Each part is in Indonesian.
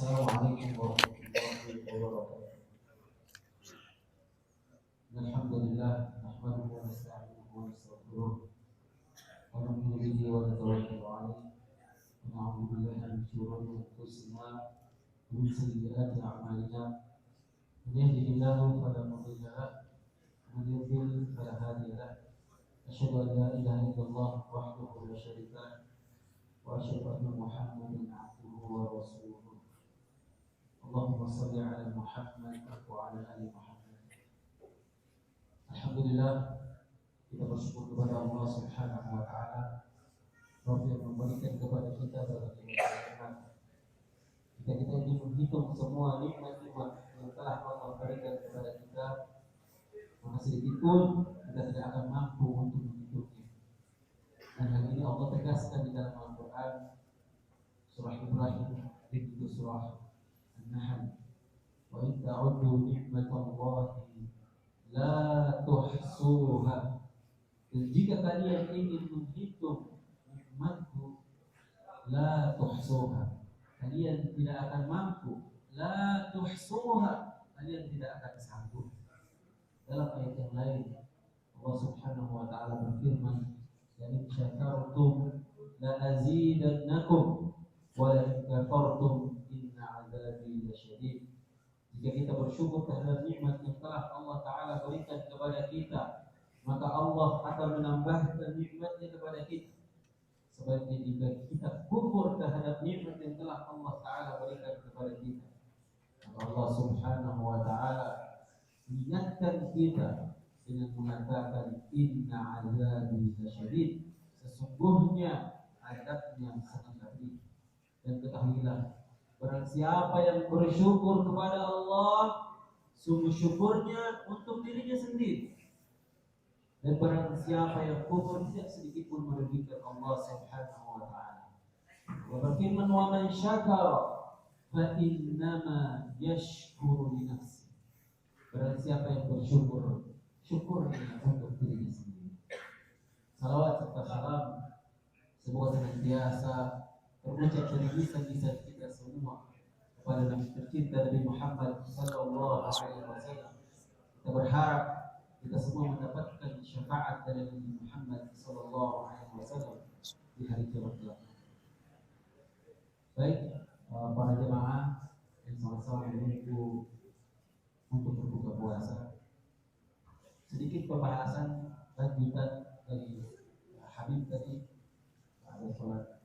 Assalamualaikum warahmatullahi wabarakatuh. Alhamdulillah, nahmaduhu wa nasta'inuhu wa nastaghfiruh wa nu'minu bihi wa natawakkalu 'alaihi wa na'udzu billahi min shururi anfusina wa min sayyiati a'malina. Man yahdihillahu fala mudilla lahu wa man yudlil fala hadiya lahu. Asyhadu an la ilaha illallah wahdahu la syarika lahu wa asyhadu anna Muhammadan 'abduhu wa rasuluh. Allahumma shalli 'ala Muhammad wa 'ala ali Muhammad. Alhamdulillah, kita bersyukur kepada Allah Subhanahu wa taala yang memberikan kepada kita berbagai nikmat. Jika kita ingin menghitung semua nikmat-nikmat yang telah Allah berikan kepada kita, maka sedikit pun kita tidak akan mampu untuk menghitungnya. Dan hal ini Allah tegaskan di dalam Al-Quran, surah Ibrahim, itu surah An-Nahl. Wa in ta'uddu ni'matallahi la tuhsuha. Dan jika kalian ingin menghitung nikmatku, la tuhsuha, kalian tidak akan mampu. La tuhsuha, kalian tidak akan sanggup. Dalam ayat yang lain Allah Subhanahu wa taala berfirman, "La in syakartum la azidannakum wa la in kafartum inna 'adzabi lasyadid." Jika kita bersyukur terhadap nikmat yang telah Allah Ta'ala berikan kepada kita, maka Allah akan menambahkan nikmatnya kepada kita. Sebaliknya jika kita kufur terhadap nikmat yang telah Allah Ta'ala berikan kepada kita, maka Allah Subhanahu wa Ta'ala mengingatkan kita dengan mengatakan, "Inna 'adzabi lasyadid." Sesungguhnya azabnya sangat pedih. Dan ketahuilah, barang siapa yang bersyukur kepada Allah, sungguh syukurnya untuk dirinya sendiri. Dan barang siapa yang kufur, tidak sedikit pun merugikan Allah Subhanahu wa taala. Wa berfirman, "Wa man syakara fa innama yashkuru li nafsi." Barang siapa yang bersyukur, syukurnya untuk dirinya sendiri. Salawat serta salam semoga senantiasa terucap dari lisan-lisan kita semua kepada Nabi tercinta Nabi Muhammad sallallahu alaihi wasallam. Kita berharap kita semua mendapatkan syafaat dari Nabi Muhammad sallallahu alaihi wasallam di hari kiamat kelak. Baik, para jemaah yang sama-sama menunggu untuk berbuka puasa. Sedikit pembahasan lanjutan dari Habib tadi ada sholat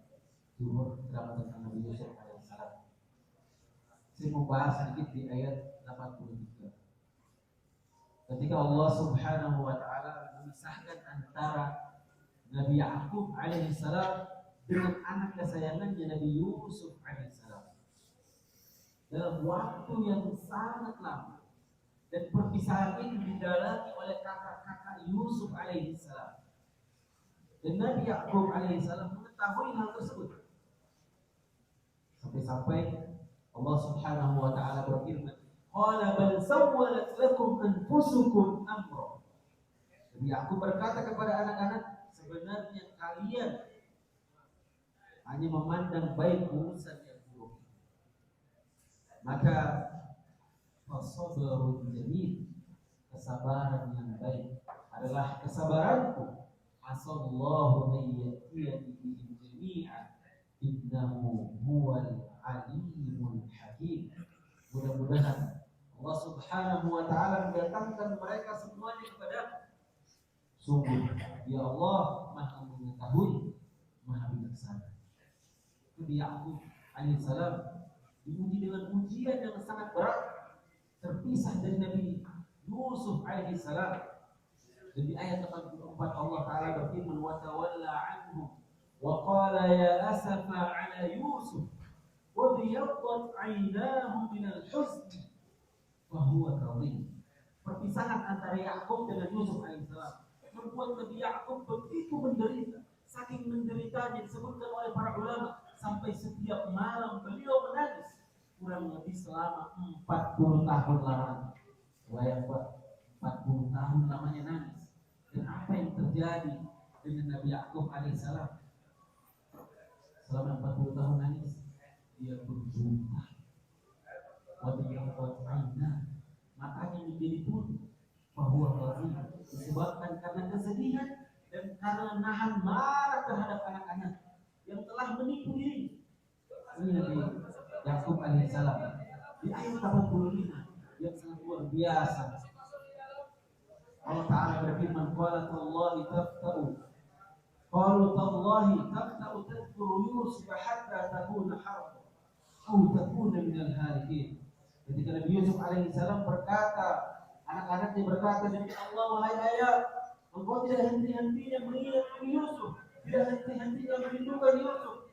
zuhur drama tentang Nabi Yusuf alaihissalam. Saya mau bahas sedikit di ayat 83. Ketika Allah Subhanahu wa taala memisahkan antara Nabi Ya'qub alaihissalam dengan anak kesayangannya Nabi Yusuf alaihissalam dalam waktu yang sangat lama, dan perpisahan ini didalami oleh kakak-kakak Yusuf alaihissalam. Dan Nabi Ya'qub alaihissalam mengetahui hal tersebut. Sampai-sampai Allah Subhanahu wa taala berfirman, "Qala bal sawwalat lakum anfusukum amra." Jadi aku berkata kepada anak-anak, sebenarnya kalian hanya memandang baik urusan yang buruk. Maka fasabrun jamil, kesabaran yang baik adalah kesabaranku. Asallahu ayyatiyani bihim jami'an innahu huwal alimul hakim. Mudah-mudahan Allah Subhanahu wa taala mendatangkan mereka semuanya kepada. Sungguh ya Allah Maha mengetahui, Maha bijaksana. Nabi Ya'qub alaihissalam diuji dengan ujian yang sangat berat, terpisah dari Nabi Yusuf alaihissalam. Dan di ayat 84 Allah Ta'ala berfirman, "Wa tawalla anhum wa qala ya asafa ala Yusuf wa biyaddat 'aynahu min al-huzn fa huwa kadhim." Perpisahan antara Ya'qub dengan Yusuf alaihissalam membuat Nabi Ya'qub begitu menderita. Saking menderitanya disebutkan oleh para ulama, sampai setiap malam beliau menangis kurang lebih selama 40 tahun lamanya. Bayang Pak, 40 tahun lamanya nangis. Dan apa yang terjadi dengan Nabi Ya'qub alaihissalam? Selama 40 tahun nangis, dia berjuta. disebabkan karena kesedihan dan karena nahan marah terhadap anak-anak yang telah menipu diri. Ini Nabi Yakub alaihissalam di ayat 85 yang sangat luar biasa. Allah Ta'ala berfirman, Qala tallahi tafta'u Qalu tallahi tafta'u tadhkuru Yusuf hatta takuna harba au takuna minal halikin. Ketika Nabi Yusuf alaihissalam berkata, anak-anaknya berkata, demi Allah, wahai ayah, engkau tidak henti-hentinya mengingat Yusuf, tidak henti-hentinya merindukan Yusuf.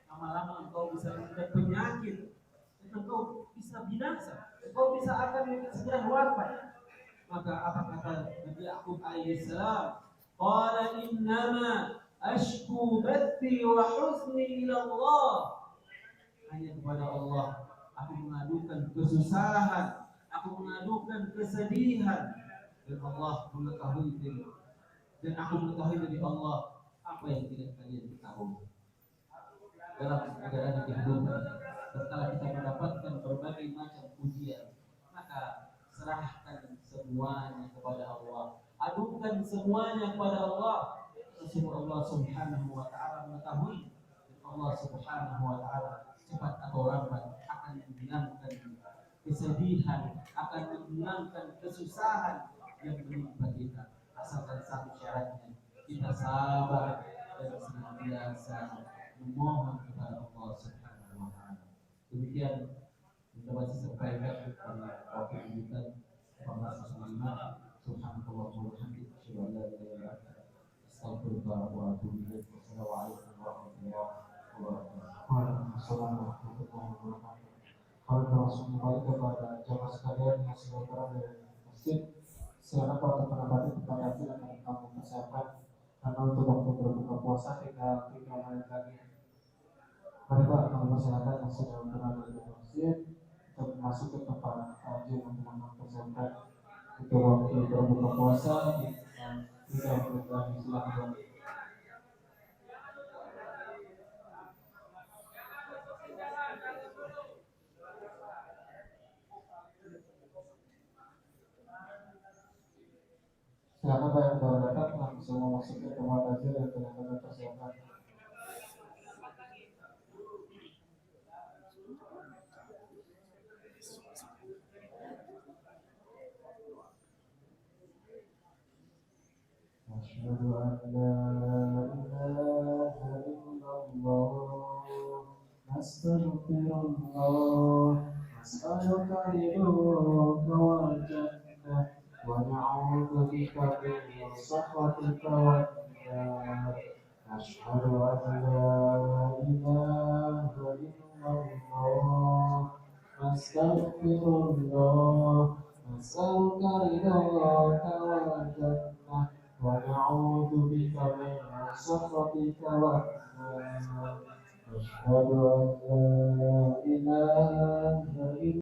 Lama-lama engkau bisa mengidap penyakit, dan engkau bisa binasa, engkau bisa akan segera wafat. Maka apa kata Nabi Yakub alaihissalam? Qala innama ashku bathi wa huzni ila Allah. Hanya kepada Allah aku mengadukan kesusahan, aku mengadukan kesedihan, dan Allah mengetahui diri, dan aku mengetahui dari Allah apa yang tidak kalian ketahui. Dalam perjalanan kehidupan, setelah kita mendapatkan berbagai macam ujian, maka serahkan semuanya kepada Allah, adukan semuanya kepada Allah. Sesungguhnya Allah Subhanahu wa Ta'ala mengetahui, dan Allah Subhanahu wa Ta'ala cepat atau lambat akan menghilangkan kesedihan, akan menghilangkan kesusahan yang menimpa kita. Asalkan satu syaratnya, kita sabar dan senantiasa memohon kepada Allah Subhanahu wa Ta'ala. Demikian kita masih sampaikan pada waktu kita 14.5. Subhanallah wa bihamdihi, asyhadu an la ilaha illa anta, astaghfiruka wa atubu ilaik. Wassalamualaikum warahmatullahi wabarakatuh. Waalaikumsalam warahmatullahi wabarakatuh. Kalau langsung kembali kepada jamaah sekalian yang sudah berada dari masjid, silakan kalau terdapat pertanyaan yang akan kamu persiapkan karena untuk waktu berbuka puasa tinggal 3 menit lagi. Mari Pak, kami persilakan yang sudah berada di masjid untuk masuk ke tempat kajian untuk mempersiapkan untuk waktu berbuka puasa dan 3 menit lagi. Silakan. Silakan Pak yang baru datang langsung masuk ke tempat kajian yang telah kami persiapkan. Asyhadu an la ilaha illallah, astaghfirullah, as'aluka ridhoka wal jannah wa na'udzu bika min sakhatika wan nar. Asyhadu an la ilaha illallah, astaghfirullah, as'aluka ridhoka wal jannah wa na'udzu bika min sakhatika wan nar. Asyhadu an la ilaha illallah.